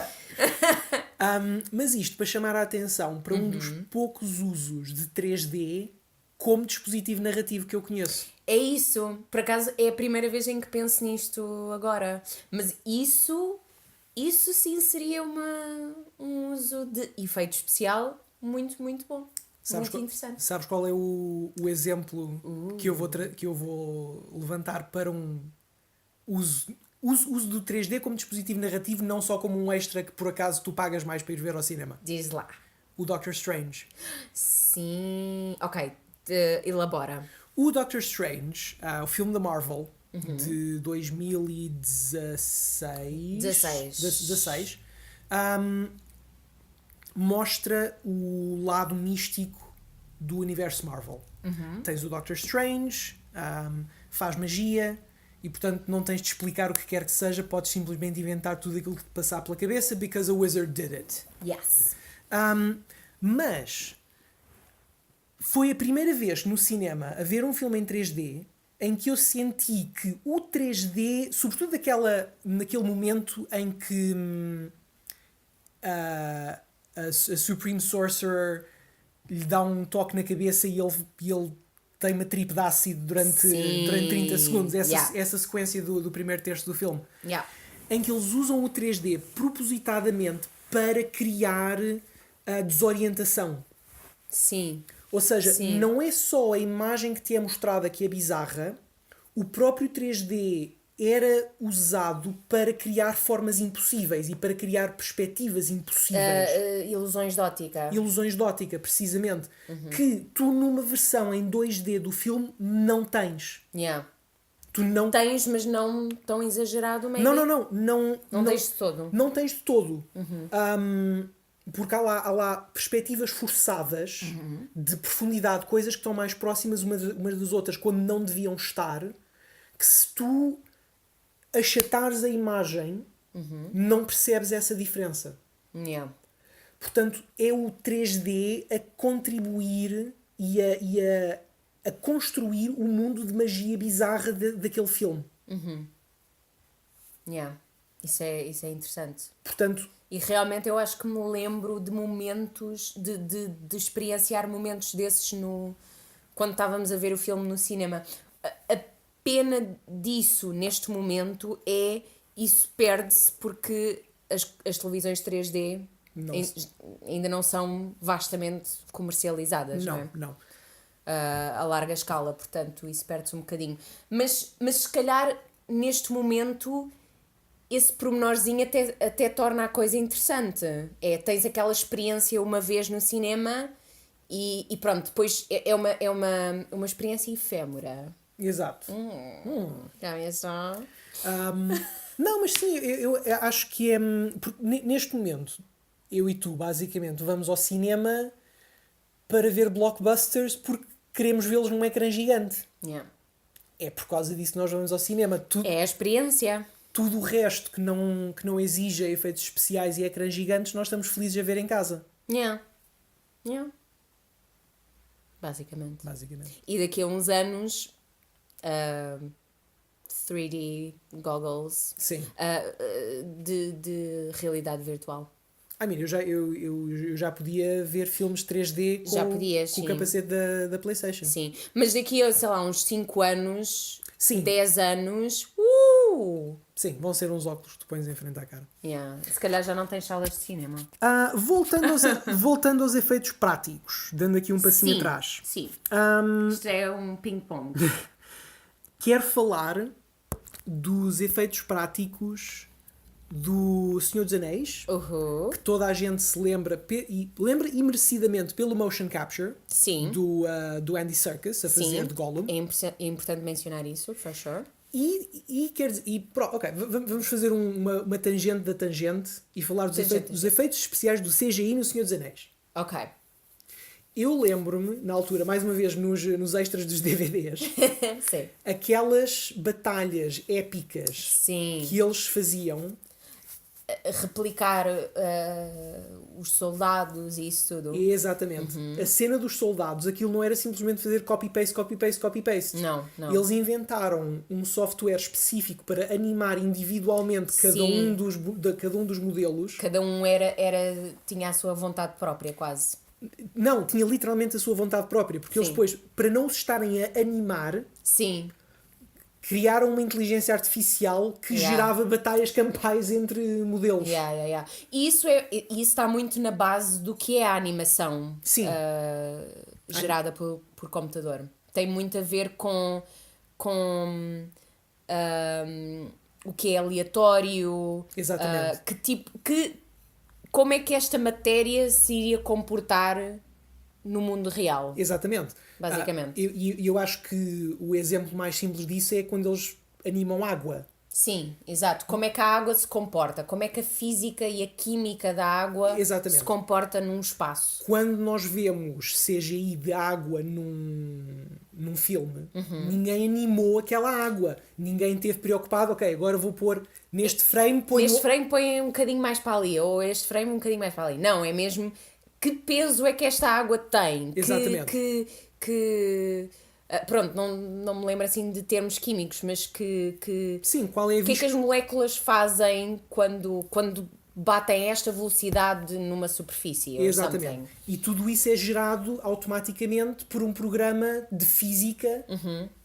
Mas isto para chamar a atenção para um dos poucos usos de 3D como dispositivo narrativo que eu conheço. É isso. Por acaso é a primeira vez em que penso nisto agora. Mas isso sim seria um uso de efeito especial muito, muito bom. Muito interessante. Sabes qual é o exemplo que eu vou levantar para um uso do 3D como dispositivo narrativo, não só como um extra que por acaso tu pagas mais para ir ver ao cinema? Diz lá. O Doctor Strange. Sim. Ok. Elabora. O Doctor Strange, o filme da Marvel de 2016, 16 mostra o lado místico do universo Marvel. Tens o Doctor Strange, faz magia e portanto não tens de explicar o que quer que seja, podes simplesmente inventar tudo aquilo que te passar pela cabeça because a wizard did it. Yes. Mas foi a primeira vez no cinema a ver um filme em 3D em que eu senti que o 3D, sobretudo naquele momento em que a Supreme Sorcerer lhe dá um toque na cabeça e ele tem uma trip de ácido durante 30 segundos. Essa sequência do primeiro terço do filme. Yeah. Em que eles usam o 3D propositadamente para criar a desorientação. Sim. Ou seja, não é só a imagem que te é mostrada que é bizarra, o próprio 3D era usado para criar formas impossíveis e para criar perspectivas impossíveis. Ilusões de ótica. Ilusões de ótica, precisamente. Que tu numa versão em 2D do filme não tens. Yeah. Tu não tens, mas não tão exagerado, maybe? Não tens de todo. Não tens de todo. Porque há lá perspectivas forçadas de profundidade, coisas que estão mais próximas umas das outras quando não deviam estar, que se tu achatares a imagem não percebes essa diferença. Yeah. Portanto, é o 3D a contribuir e a construir o mundo de magia bizarra daquele filme. Yeah. Isso é interessante. Portanto, e realmente eu acho que me lembro de momentos, de experienciar momentos desses quando estávamos a ver o filme no cinema. A pena disso neste momento é isso perde-se porque as televisões 3D ainda não são vastamente comercializadas, não é? Não. A larga escala, portanto isso perde-se um bocadinho. Mas se calhar neste momento esse pormenorzinho até torna a coisa interessante. Tens aquela experiência uma vez no cinema e pronto, depois é uma experiência efêmera. Exato. Já é só... Não, mas sim, eu acho que é... Neste momento, eu e tu, basicamente, vamos ao cinema para ver blockbusters porque queremos vê-los num ecrã gigante. Yeah. É por causa disso que nós vamos ao cinema. É a experiência. Tudo o resto que não exija efeitos especiais e ecrãs gigantes, nós estamos felizes a ver em casa. Yeah. Basicamente. E daqui a uns anos, 3D goggles. Sim. De realidade virtual. Eu já podia ver filmes 3D com o capacete da PlayStation. Sim, mas daqui a, sei lá, uns 5 anos, sim. 10 anos... Sim, vão ser uns óculos que tu pões em frente à cara. Yeah. Se calhar já não tens salas de cinema. Voltando aos efeitos práticos, dando aqui um passinho atrás. Sim, isto é um ping-pong. Quero falar dos efeitos práticos do Senhor dos Anéis, que toda a gente se lembra e merecidamente pelo motion capture. Sim. Do Andy Serkis a fazer de Gollum. É importante mencionar isso, for sure. Ok, vamos fazer uma tangente da tangente e falar dos efeitos especiais do CGI no Senhor dos Anéis. Ok. Eu lembro-me, na altura, mais uma vez nos extras dos DVDs, Sim. aquelas batalhas épicas que eles faziam. Replicar os soldados e isso tudo. Exatamente. A cena dos soldados, aquilo não era simplesmente fazer copy-paste. Não. Eles inventaram um software específico para animar individualmente cada um dos modelos. Cada um tinha a sua vontade própria, quase. Não, tinha literalmente a sua vontade própria, porque eles depois, para não se estarem a animar... Sim. Criaram uma inteligência artificial que gerava batalhas campais entre modelos. E isso está muito na base do que é a animação gerada por computador. Tem muito a ver com o que é aleatório. Exatamente. Como é que esta matéria se iria comportar no mundo real. Exatamente. Basicamente. Eu acho que o exemplo mais simples disso é quando eles animam água. Sim, exato. Como é que a água se comporta? Como é que a física e a química da água se comporta num espaço? Quando nós vemos CGI de água num filme, ninguém animou aquela água. Ninguém esteve preocupado, ok, agora vou pôr neste frame... Neste frame põe um bocadinho mais para ali, ou este frame um bocadinho mais para ali. Não, é mesmo... Que peso é que esta água tem? Exatamente. Pronto, não me lembro assim de termos químicos, mas Sim, qual é a que é que as moléculas fazem quando batem esta velocidade numa superfície? Exatamente. E tudo isso é gerado automaticamente por um programa de física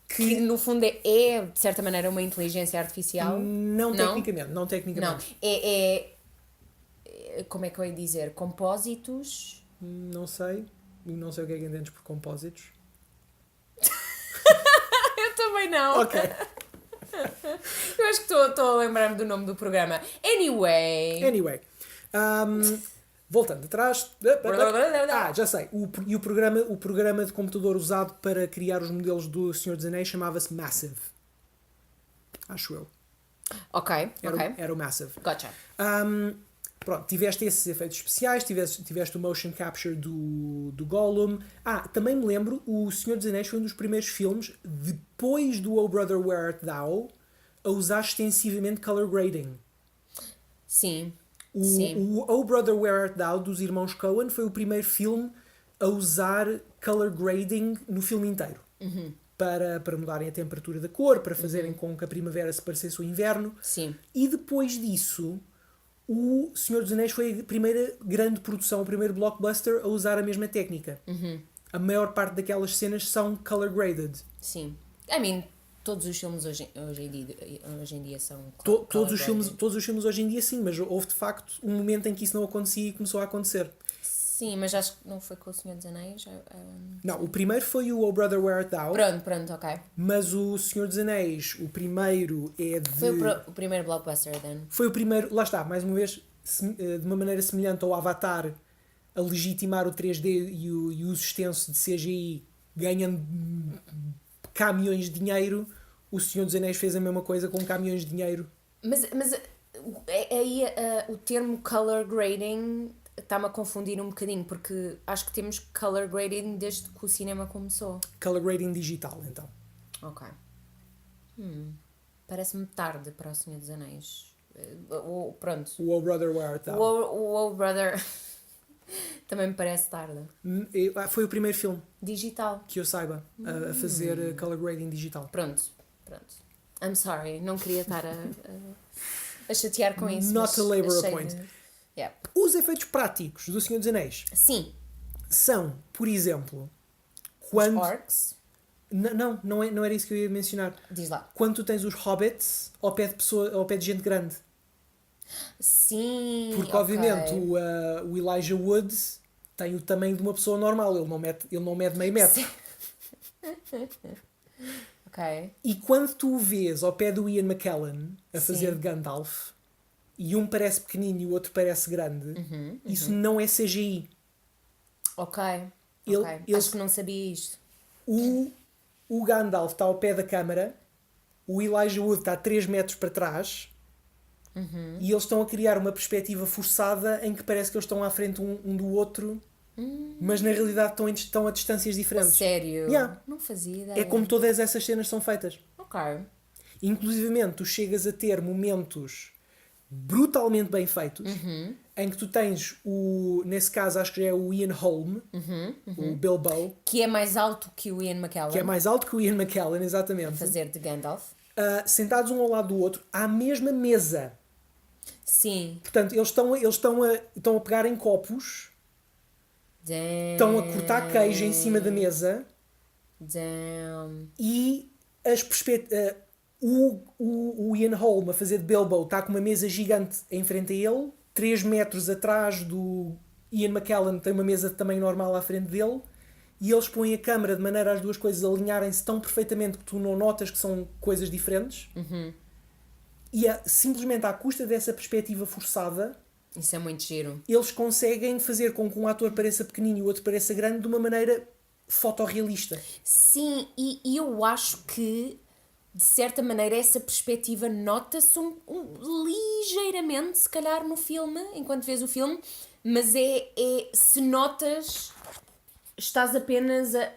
que no fundo é de certa maneira uma inteligência artificial. Não tecnicamente. Não. Como é que eu ia dizer? Compósitos? Não sei o que é que entendes por compósitos. Eu também não. Ok. Eu acho que estou a lembrar-me do nome do programa. Anyway. Voltando atrás. Já sei. O programa de computador usado para criar os modelos do Senhor dos Anéis chamava-se Massive. Acho eu. Ok. Era o Massive. Gotcha. Pronto, tiveste esses efeitos especiais, tiveste o motion capture do Gollum. Também me lembro, o Senhor dos Anéis foi um dos primeiros filmes, depois do Oh Brother, Where Art Thou, a usar extensivamente color grading. Sim. O Oh Brother, Where Art Thou, dos irmãos Coen, foi o primeiro filme a usar color grading no filme inteiro. Para mudarem a temperatura da cor, para fazerem com que a primavera se parecesse o inverno. Sim. E depois disso... O Senhor dos Anéis foi a primeira grande produção, o primeiro blockbuster a usar a mesma técnica. A maior parte daquelas cenas são color graded. Sim. Todos os filmes hoje em dia são todos os filmes hoje em dia sim, mas houve de facto um momento em que isso não acontecia e começou a acontecer. Sim, mas acho que não foi com o Senhor dos Anéis. Não, o primeiro foi o Oh Brother Where Art Thou. Pronto, ok. Mas o Senhor dos Anéis, o primeiro é de... Foi o primeiro blockbuster, then. Foi o primeiro, lá está, mais uma vez, de uma maneira semelhante ao Avatar, a legitimar o 3D e o uso extenso de CGI, ganhando caminhões de dinheiro. O Senhor dos Anéis fez a mesma coisa com caminhões de dinheiro. Mas aí o termo color grading está-me a confundir um bocadinho, porque acho que temos color grading desde que o cinema começou. Color grading digital, então. Ok. Parece-me tarde para o Senhor dos Anéis. Pronto. O Oh Brother Where Art Thou. O Oh Brother também me parece tarde. Foi o primeiro filme, Digital. que eu saiba, a fazer color grading digital. Pronto. I'm sorry, não queria estar a chatear com isso. Not a labor a point. Yeah. Os efeitos práticos do Senhor dos Anéis Sim. são, por exemplo, Os quando... orcs. Não era isso que eu ia mencionar. Diz lá. Quando tu tens os hobbits ao pé de gente grande. Sim. Porque, ok. obviamente, o Elijah Wood tem o tamanho de uma pessoa normal. Ele não mede meio metro. Ok. E quando tu o vês ao pé do Ian McKellen a fazer de Gandalf, e um parece pequenino e o outro parece grande, isso não é CGI. Ok. Ele- Acho que não sabia isto. O Gandalf está ao pé da câmara, o Elijah Wood está 3 metros para trás, e eles estão a criar uma perspectiva forçada em que parece que eles estão à frente um do outro, mas na realidade estão a distâncias diferentes. Sério? Yeah. Não fazia ideia. É como todas essas cenas são feitas. Ok. Inclusivamente, tu chegas a ter momentos brutalmente bem feitos, em que tu tens nesse caso acho que já é o Ian Holm, o Bilbo, Que é mais alto que o Ian McKellen. que é mais alto que o Ian McKellen, exatamente, Fazer de Gandalf. sentados um ao lado do outro, à mesma mesa. Sim. Portanto, eles estão a pegar em copos, Damn. estão a cortar queijo em cima da mesa Damn. e o Ian Holm a fazer de Bilbo está com uma mesa gigante em frente a ele, 3 metros atrás do Ian McKellen tem uma mesa de tamanho normal à frente dele, e eles põem a câmara de maneira às duas coisas alinharem-se tão perfeitamente que tu não notas que são coisas diferentes. E simplesmente à custa dessa perspectiva forçada, Isso é muito giro. eles conseguem fazer com que um ator pareça pequenino e o outro pareça grande de uma maneira fotorrealista. Sim, e eu acho que de certa maneira essa perspectiva nota-se ligeiramente, se calhar no filme, enquanto vês o filme, mas se notas, estás apenas a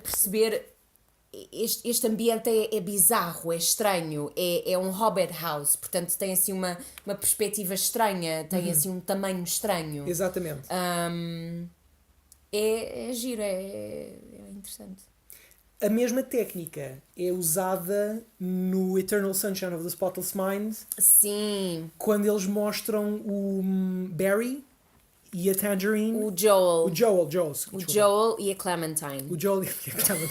perceber este ambiente é bizarro, é estranho, é um hobbit house, portanto tem assim uma perspectiva estranha, tem assim um tamanho estranho. Exatamente. É giro, é interessante. A mesma técnica é usada no Eternal Sunshine of the Spotless Mind. Sim. Quando eles mostram o Barry e a Tangerine. O Joel. O Joel, O Joel e a Clementine. O Joel e a Clementine.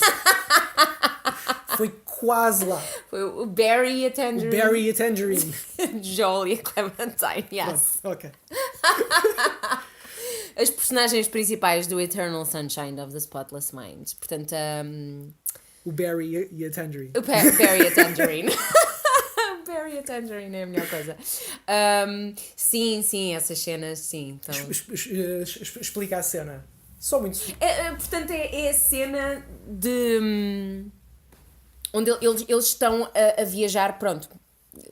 Foi quase lá. Foi o Barry e a Tangerine. O Barry e a Tangerine. Joel e a Clementine, yes. Pronto, ok. As personagens principais do Eternal Sunshine of the Spotless Mind. Portanto, O Barry e a Tangerine. o Barry e a Tangerine. O Barry e a Tangerine é a melhor coisa. Sim, essas cenas, sim. Então... Explica a cena. Só muito. Portanto, é a cena de... onde eles estão a viajar, pronto.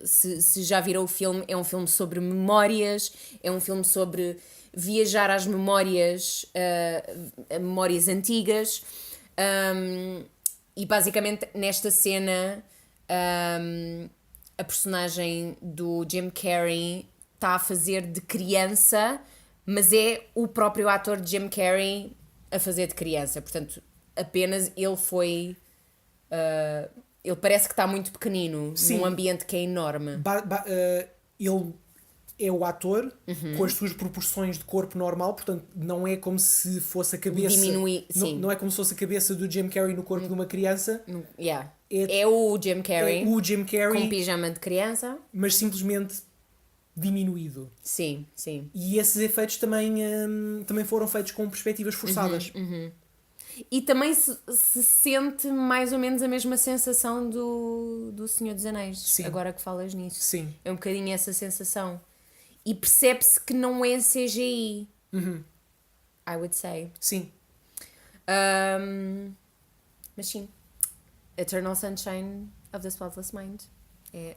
Se já viram o filme, é um filme sobre memórias, é um filme sobre viajar às memórias, a memórias antigas, e basicamente nesta cena a personagem do Jim Carrey está a fazer de criança, mas é o próprio ator de Jim Carrey a fazer de criança, portanto apenas ele foi... ele parece que está muito pequenino. Sim. Num ambiente que é enorme. Ele é o ator com as suas proporções de corpo normal, portanto não é como se fosse a cabeça... Não é como se fosse a cabeça do Jim Carrey no corpo de uma criança. Yeah. É o Jim Carrey. É o Jim Carrey. Com pijama de criança. Mas simplesmente diminuído. Sim, sim. E esses efeitos também foram feitos com perspectivas forçadas. E também se sente mais ou menos a mesma sensação do Senhor dos Anéis, Sim. agora que falas nisso. Sim. É um bocadinho essa sensação. E percebe-se que não é CGI. I would say. Sim. Mas sim. Eternal Sunshine of the Spotless Mind.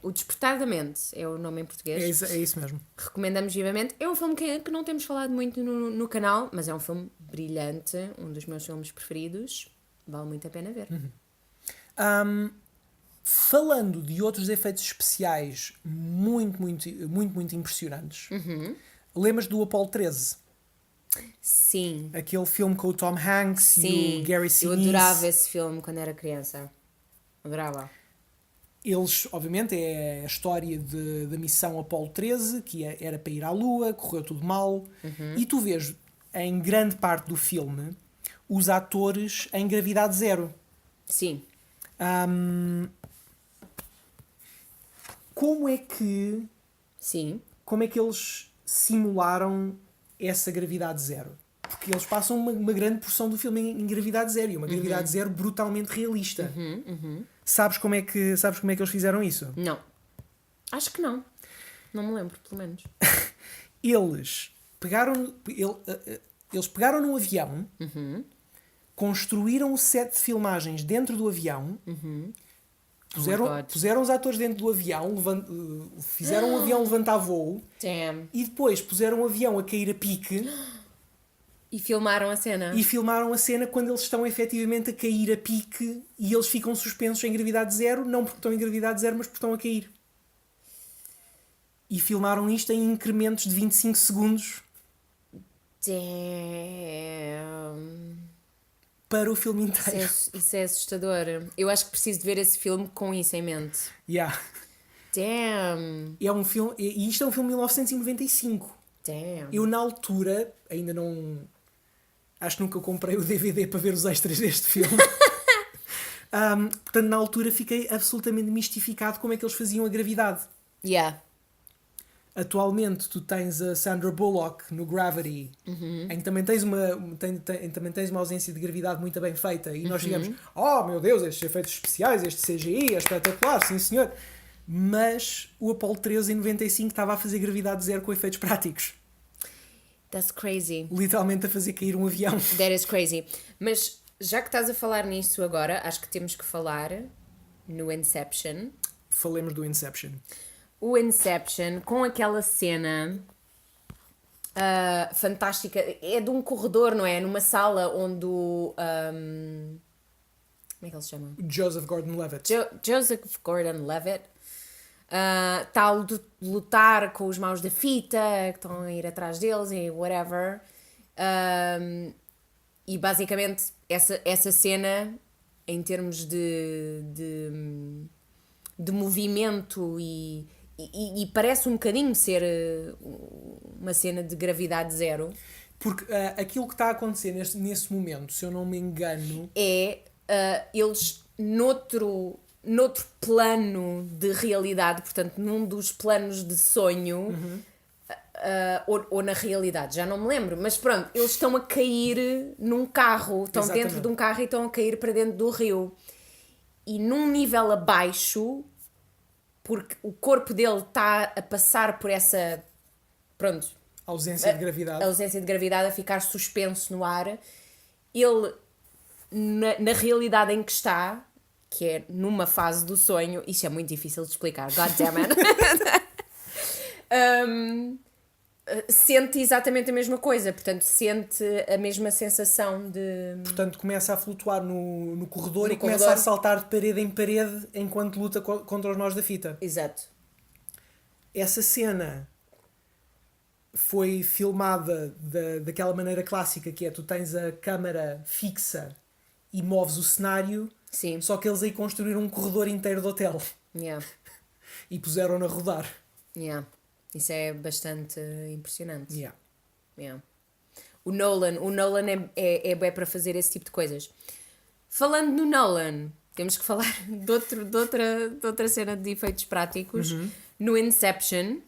O Despertar da Mente é o nome em português. É isso mesmo. Recomendamos vivamente. É um filme que não temos falado muito no canal, mas é um filme brilhante, um dos meus filmes preferidos. Vale muito a pena ver. Falando de outros efeitos especiais muito impressionantes, lembras do Apollo 13? Sim. Aquele filme com o Tom Hanks Sim. e o Gary Eu Sinise. adorava esse filme quando era criança. Adorava. Eles, obviamente, é a história da missão Apollo 13, que era para ir à Lua, correu tudo mal. E tu vês, em grande parte do filme, os atores em gravidade zero. Sim. Como é que eles simularam essa gravidade zero? Porque eles passam uma grande porção do filme em gravidade zero, e uma gravidade zero brutalmente realista. Sabes como é que eles fizeram isso? Não. Acho que não. Não me lembro, pelo menos. Eles pegaram num avião, construíram o set de filmagens dentro do avião, puseram os atores dentro do avião, fizeram o avião levantar voo. Damn. E depois puseram o avião a cair a pique. E filmaram a cena. E filmaram a cena quando eles estão efetivamente a cair a pique e eles ficam suspensos em gravidade zero, não porque estão em gravidade zero, mas porque estão a cair. E filmaram isto em incrementos de 25 segundos. Damn. Para o filme inteiro. Isso é assustador. Eu acho que preciso de ver esse filme com isso em mente. Yeah. Damn. É um filme, e isto é um filme de 1995. Damn. Eu, na altura, ainda não... Acho que nunca comprei o DVD para ver os extras deste filme. Portanto, na altura fiquei absolutamente mistificado como é que eles faziam a gravidade. Yeah. Atualmente tu tens a Sandra Bullock no Gravity, em que também tens também tens uma ausência de gravidade muito bem feita, e nós digamos, oh meu Deus, estes efeitos especiais, este CGI é espetacular, sim senhor. Mas o Apollo 13 em 95 estava a fazer gravidade zero com efeitos práticos. That's crazy. Literalmente a fazer cair um avião. That is crazy. Mas já que estás a falar nisso agora, acho que temos que falar no Inception. Falemos do Inception. O Inception, com aquela cena fantástica. É de um corredor, não é? Numa sala onde o... como é que ele se chama? Joseph Gordon-Levitt. Joseph Gordon-Levitt está a lutar com os maus da fita que estão a ir atrás deles e whatever. E basicamente essa cena, em termos de movimento e parece um bocadinho ser uma cena de gravidade zero. Porque aquilo que está a acontecer nesse momento, se eu não me engano... É eles noutro plano de realidade, portanto num dos planos de sonho, ou na realidade, já não me lembro, mas pronto, eles estão a cair num carro, estão Exatamente. dentro de um carro e estão a cair para dentro do rio. E num nível abaixo, porque o corpo dele está a passar por essa, pronto, ausência de gravidade. A ausência de gravidade, a ficar suspenso no ar. Ele, na realidade em que está, que é numa fase do sonho, isto é muito difícil de explicar, god damn it, sente exatamente a mesma coisa, portanto sente a mesma sensação de... Portanto começa a flutuar no corredor começa a saltar de parede em parede enquanto luta contra os nós da fita. Exato. Essa cena foi filmada daquela maneira clássica, que é tu tens a câmara fixa e moves o cenário. Sim. Só que eles aí construíram um corredor inteiro de hotel. Yeah. E puseram-no a rodar. Yeah. Isso é bastante impressionante. Yeah. Yeah. O Nolan é bem para fazer esse tipo de coisas. Falando no Nolan, temos que falar de outra cena de efeitos práticos. No Inception,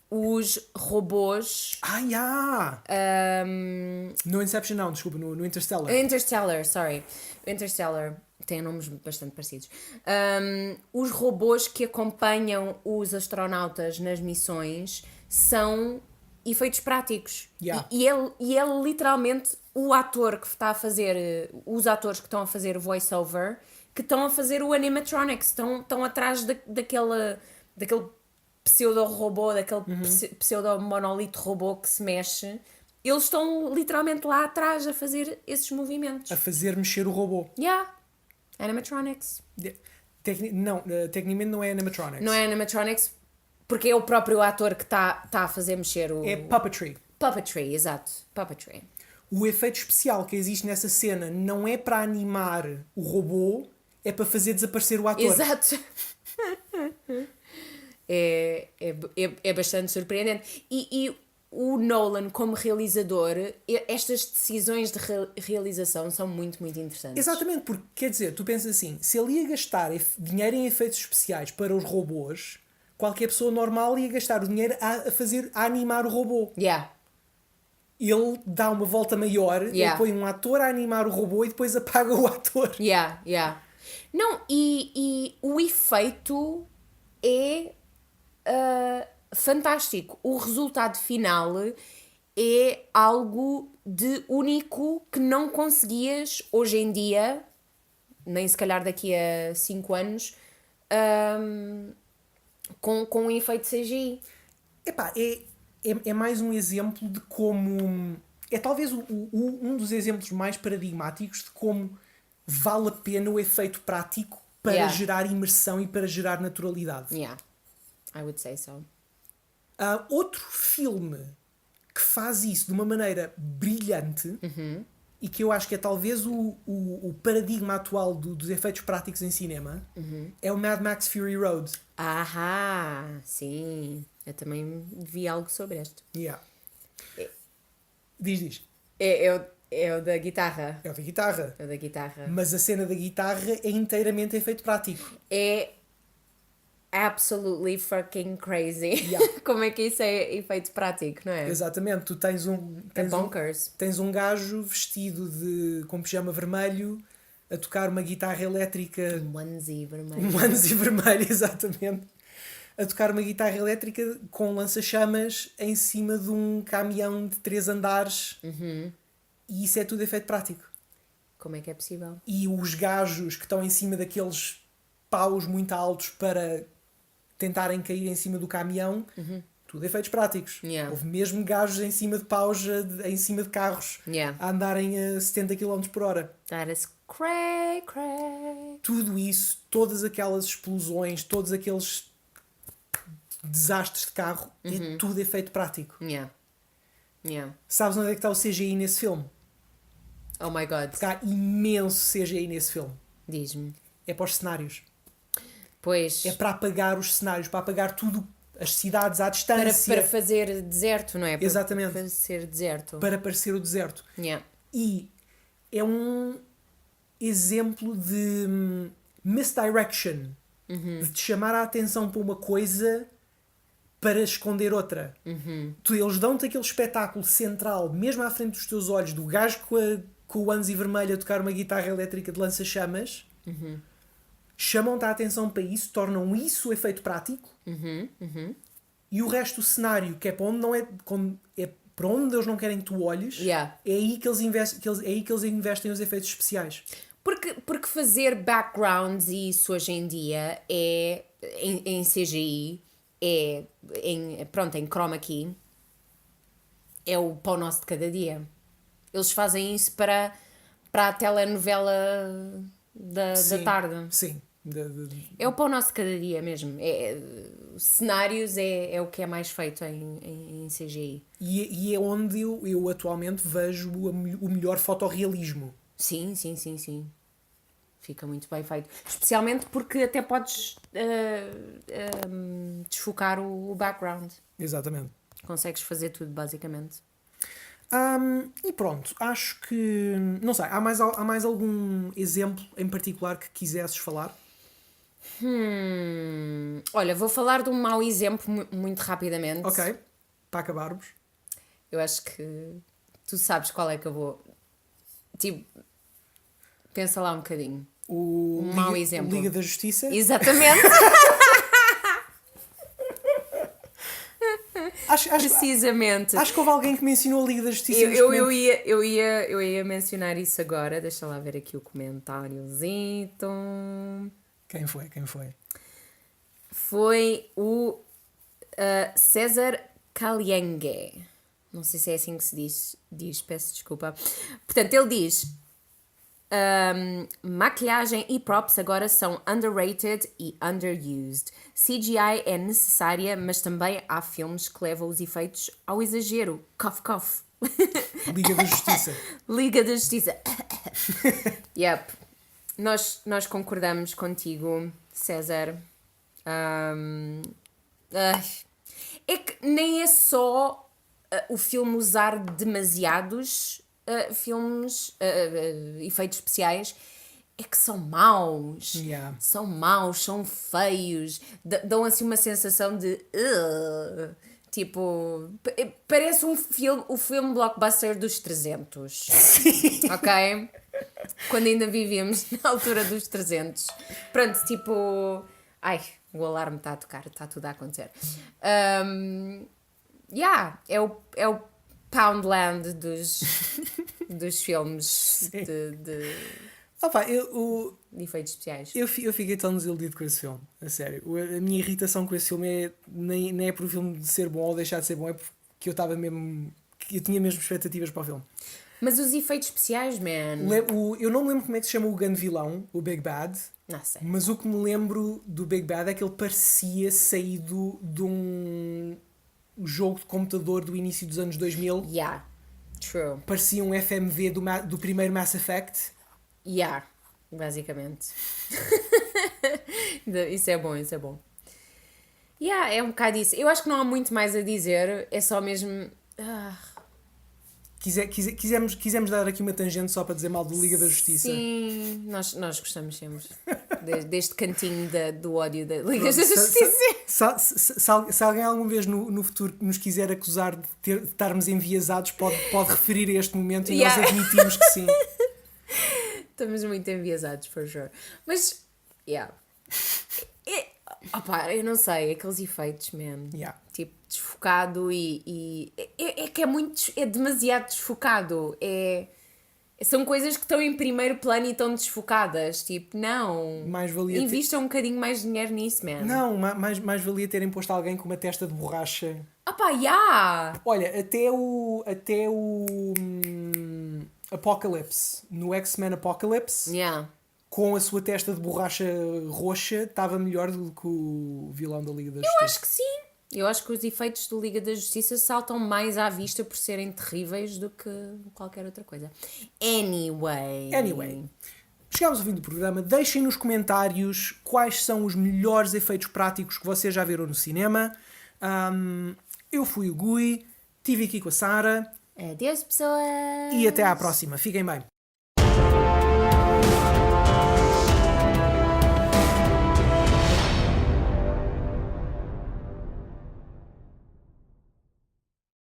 os robôs. No Inception não, desculpa, no Interstellar. Interstellar tem nomes bastante parecidos. Os robôs que acompanham os astronautas nas missões são efeitos práticos. Yeah. E é literalmente o ator que está a fazer, os atores que estão a fazer o voice-over, que estão a fazer o animatronics, estão atrás daquele pseudo-robô, daquele pseudo-monolito robô que se mexe. Eles estão literalmente lá atrás a fazer esses movimentos. A fazer mexer o robô. Yeah. Animatronics. Tecnicamente não é animatronics. Não é animatronics porque é o próprio ator que está a fazer mexer o... É puppetry. Puppetry, exato. Puppetry. O efeito especial que existe nessa cena não é para animar o robô, é para fazer desaparecer o ator. Exato. É bastante surpreendente. E o Nolan, como realizador, estas decisões de realização são muito, muito interessantes. Exatamente, porque, quer dizer, tu pensas assim, se ele ia gastar dinheiro em efeitos especiais para os robôs, qualquer pessoa normal ia gastar o dinheiro a animar o robô. Yeah. Ele dá uma volta maior, ele põe um ator a animar o robô e depois apaga o ator. Yeah. Não, e o efeito é fantástico. O resultado final é algo de único que não conseguias hoje em dia, nem se calhar daqui a 5 anos, com um efeito CGI. Epá, é mais um exemplo de como... É talvez um dos exemplos mais paradigmáticos de como vale a pena o efeito prático para gerar imersão e para gerar naturalidade. Yeah, I would say so. Outro filme que faz isso de uma maneira brilhante e que eu acho que é talvez o paradigma atual dos efeitos práticos em cinema é o Mad Max Fury Road. Sim. Eu também vi algo sobre este. Yeah. Diz. É o da guitarra. É o da guitarra. É o da guitarra. Mas a cena da guitarra é inteiramente efeito prático. É absolutely fucking crazy. Yeah. Como é que isso é efeito prático, não é? Exatamente. Tu tens bonkers. Tens um gajo vestido com pijama vermelho a tocar uma guitarra elétrica. Um onesie vermelho. Um onesie vermelho, exatamente. A tocar uma guitarra elétrica com lança-chamas em cima de um caminhão de 3 andares. E isso é tudo efeito prático. Como é que é possível? E os gajos que estão em cima daqueles paus muito altos para tentarem cair em cima do caminhão, tudo efeitos práticos. Yeah. Houve mesmo gajos em cima de paus, em cima de carros, a andarem a 70 km por hora. That is cray. Tudo isso, todas aquelas explosões, todos aqueles desastres de carro, é tudo efeito prático. Yeah. Sabes onde é que está o CGI nesse filme? Oh my God. Porque há imenso CGI nesse filme. Diz-me. É para os cenários. Pois. É para apagar os cenários, para apagar tudo, as cidades à distância. Para fazer deserto, não é? Exatamente. Para ser deserto. Para parecer o deserto. Yeah. E é um exemplo de misdirection. De te chamar a atenção para uma coisa para esconder outra. Eles dão-te aquele espetáculo central, mesmo à frente dos teus olhos, do gajo com o onesie vermelho a tocar uma guitarra elétrica de lança-chamas. Chamam-te a atenção para isso, tornam isso efeito prático. E o resto do cenário, que é para onde não é para onde eles não querem que tu olhes, é aí que eles investem os efeitos especiais. Porque fazer backgrounds e isso hoje em dia é em CGI, em chroma key, é o pão nosso de cada dia. Eles fazem isso para a telenovela da tarde. Sim. É o pão nosso de cada dia mesmo. Cenários é o que é mais feito em CGI. E é onde eu atualmente vejo o melhor fotorrealismo. Sim. Fica muito bem feito. Especialmente porque até podes desfocar o background. Exatamente. Consegues fazer tudo, basicamente. E pronto, acho que... Não sei, há mais algum exemplo em particular que quisesses falar? Olha, vou falar de um mau exemplo muito rapidamente. Ok, para acabarmos. Eu acho que tu sabes qual é que eu vou. Tipo, pensa lá um bocadinho. O mau exemplo. Liga da Justiça. Exatamente. Precisamente. Acho que houve alguém que mencionou a Liga da Justiça. Eu ia mencionar isso agora. Deixa lá ver aqui o comentáriozito. Quem foi? Foi o César Caliengue. Não sei se é assim que se diz, peço desculpa. Portanto, ele diz: maquilhagem e props agora são underrated e underused. CGI é necessária, mas também há filmes que levam os efeitos ao exagero. Cough, cough. Liga da Justiça. Liga da Justiça. Yep. Nós concordamos contigo, César. É que nem é só o filme usar demasiados efeitos especiais, é que são maus. Yeah. São maus, são feios, dão assim uma sensação de tipo, parece o filme blockbuster dos 300. Sim. Ok? Quando ainda vivíamos na altura dos 300. Pronto, tipo, ai, o alarme está a tocar, está tudo a acontecer. É o Poundland dos filmes de efeitos especiais. Eu fiquei tão desiludido com esse filme, a sério. A minha irritação com esse filme nem é por o filme de ser bom ou deixar de ser bom, é porque eu tinha mesmo expectativas para o filme. Mas os efeitos especiais, man. Eu não me lembro como é que se chama o grande vilão, o Big Bad. Não sei. Mas o que me lembro do Big Bad é que ele parecia saído de um jogo de computador do início dos anos 2000. Yeah, true. Parecia um FMV do primeiro Mass Effect. Yeah, basicamente. Isso é bom. Yeah, é um bocado isso. Eu acho que não há muito mais a dizer, é só mesmo... Quisemos dar aqui uma tangente só para dizer mal do Liga da Justiça. Sim, nós gostamos sempre deste cantinho do ódio da Liga da Justiça. Se alguém alguma vez no futuro nos quiser acusar de estarmos enviesados, pode referir a este momento e nós admitimos que sim. Estamos muito enviesados, for sure. Mas, eu não sei, aqueles efeitos, man. Yeah. Tipo, desfocado e é que é demasiado desfocado. São coisas que estão em primeiro plano e estão desfocadas. Tipo, não. Invistam um bocadinho mais dinheiro nisso, man. Não, mais valia terem posto alguém com uma testa de borracha. Olha, até o Apocalypse, no X-Men Apocalypse, com a sua testa de borracha roxa, estava melhor do que o vilão da Liga da Justiça. Eu acho que sim. Eu acho que os efeitos do Liga da Justiça saltam mais à vista por serem terríveis do que qualquer outra coisa. Anyway. Chegámos ao fim do programa. Deixem nos comentários quais são os melhores efeitos práticos que vocês já viram no cinema. Eu fui o Gui, estive aqui com a Sara. Adeus, pessoas! E até à próxima. Fiquem bem.